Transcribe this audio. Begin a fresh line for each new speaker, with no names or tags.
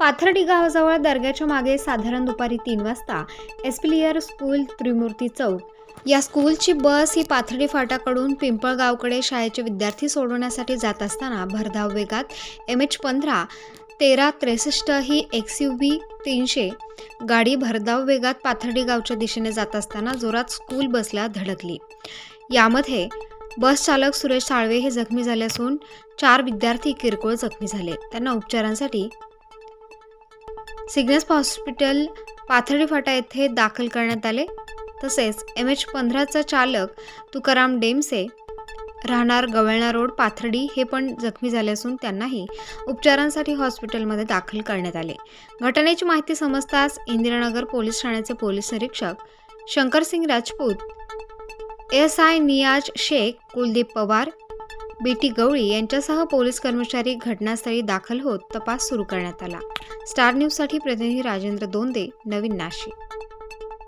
पाथर्डी गावाजवळ दर्ग्याच्या मागे साधारण दुपारी 3 वाजता एस्पिलियर स्कूल त्रिमूर्ती चौक या स्कूलची बस ही पाथर्डी फाटाकडून पिंपळगावकडे शाळेचे विद्यार्थी सोडवण्यासाठी जात असताना भरधाव वेगात MH15 1363 ही XUV 300 गाडी भरधाव वेगात पाथर्डी गावच्या दिशेने जात असताना जोरात स्कूल बसला धडकली। यामध्ये बस चालक सुरेश साळवे हे जखमी झाले असून 4 विद्यार्थी किरकोळ जखमी झाले। त्यांना उपचारांसाठी सिग्नस हॉस्पिटल पाथर्डी फाटा येथे दाखल करण्यात आले। तसेच MH15 चा चालक तुकाराम डेमसे राहणार गवळणा रोड पाथर्डी हे पण जखमी झाले असून त्यांनाही उपचारांसाठी हॉस्पिटलमध्ये दाखल करण्यात आले। घटनेची माहिती समजताच इंदिरानगर पोलीस ठाण्याचे पोलीस निरीक्षक शंकरसिंग राजपूत, ASI नियाज शेख, कुलदीप पवार, BT गवळी यांच्यासह पोलीस कर्मचारी घटनास्थळी दाखल होत तपास सुरू करण्यात आला। स्टार न्यूजसाठी प्रतिनिधी राजेंद्र दोंदे, नवीन नाशिक।